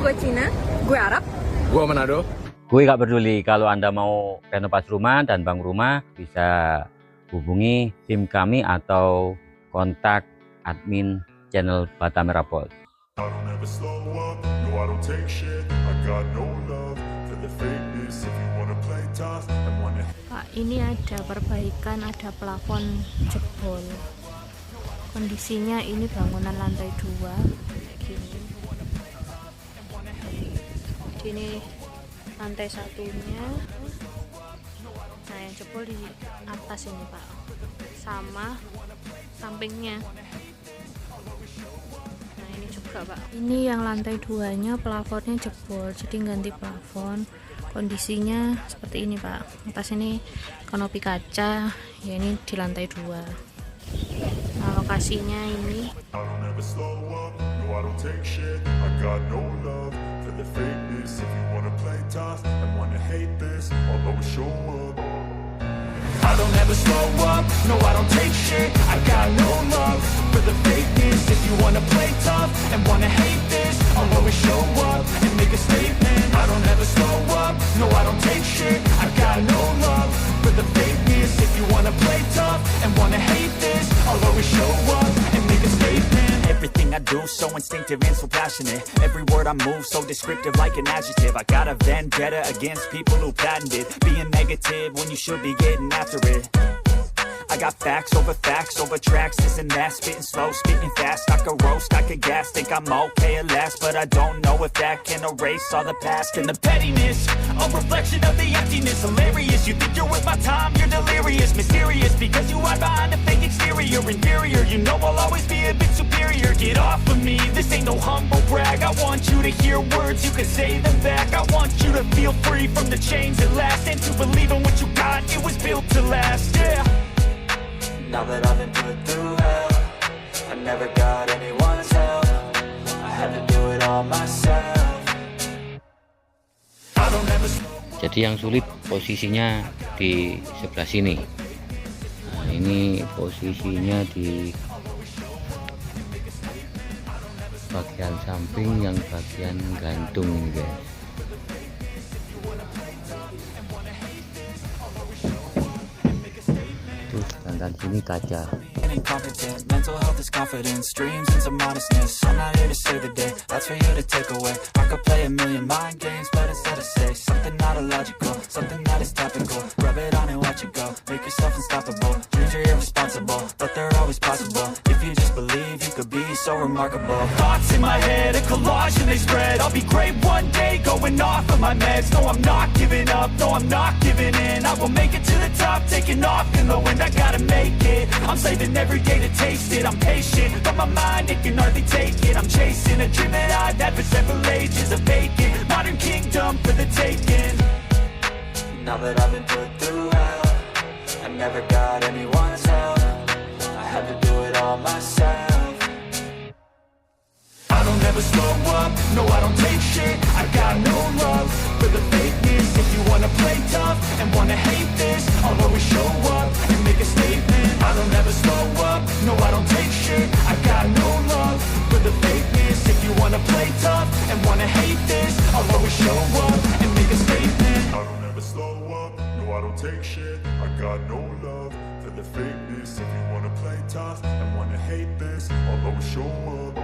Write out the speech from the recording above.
Gue Cina, gue Arab, Gua Manado. Gue gak peduli. Kalau Anda mau renovasi rumah dan bangun rumah, bisa hubungi tim kami atau kontak admin channel Bata Merah. Pak, ini ada perbaikan, ada plafon jebol. Kondisinya ini bangunan lantai 2 kayak gini. Ini lantai satunya. Nah, yang jebol di atas ini, Pak. Sama sampingnya. Nah, ini juga, Pak. Ini yang lantai 2-nya plafonnya jebol, jadi ganti plafon. Kondisinya seperti ini, Pak. Atas ini kanopi kaca, ya ini di lantai 2. Nah, lokasinya ini. I don't ever slow up, no I don't take shit. I got no love for the fakeness. If you wanna play tough and wanna hate this, I'll always show up and make a statement. I don't ever slow up, no I don't take shit. I got no love for the fakeness. If you wanna play tough and wanna hate this, I'll always show up and make a statement. Everything I do so instinctive and so passionate. Every word I move so descriptive like an adjective. I got a vendetta against people who patented being negative when you should be getting after it. I got facts over tracks, this and that, spitting slow, spitting fast. I could roast, I could gas, think I'm okay at last, but I don't know if that can erase all the past and the pettiness. A reflection of the emptiness, hilarious. You think you're worth my time, you're delirious, mysterious, because you hide behind a fake exterior. Inferior, you know I'll always be a bit superior. Get off of me, this ain't no humble brag. I want you to hear words, you can say them back. I want you to feel free from the chains at last, and to believe in what you got, it was built to last, yeah. Now that I've been put through hell, I never got anyone's help. I had to do it all myself. Jadi yang sulit posisinya di sebelah sini. Nah, ini posisinya di bagian samping yang bagian gantung ini, guys. Dan sini kaca. Incompetent, mental health is confidence, dreams and some modestness. I'm not here to save the day, that's for you to take away. I could play a million mind games, but instead I say something not illogical, something that is topical. Rub it on and watch it go, make yourself unstoppable. Dreams are irresponsible, but they're always possible. If you just believe, you could be so remarkable. Thoughts in my head, a collage and they spread. I'll be great one day, going off of my meds. No, I'm not giving up, no, I'm not giving in. I will make it to the top, taking off in the wind. I gotta make it, I'm saving every day to taste it. I'm patient, but my mind, it can hardly take it. I'm chasing a dream that I've had for several ages. A vacant, modern kingdom for the taking. Now that I've been put through hell, I never got anyone's help. I had to do it all myself. I don't ever slow up, no I don't take shit. I got no love for the fakeness. If you wanna play tough and wanna hate this, I'll always show up and make a statement. I don't ever slow up, no I don't take shit. I got no love for the fakeness. If you wanna play tough and wanna hate this, I'll always show up and make a statement. I don't ever slow up, no I don't take shit. I got no love for the fakeness. If you wanna play tough and wanna hate this, I'll always show up.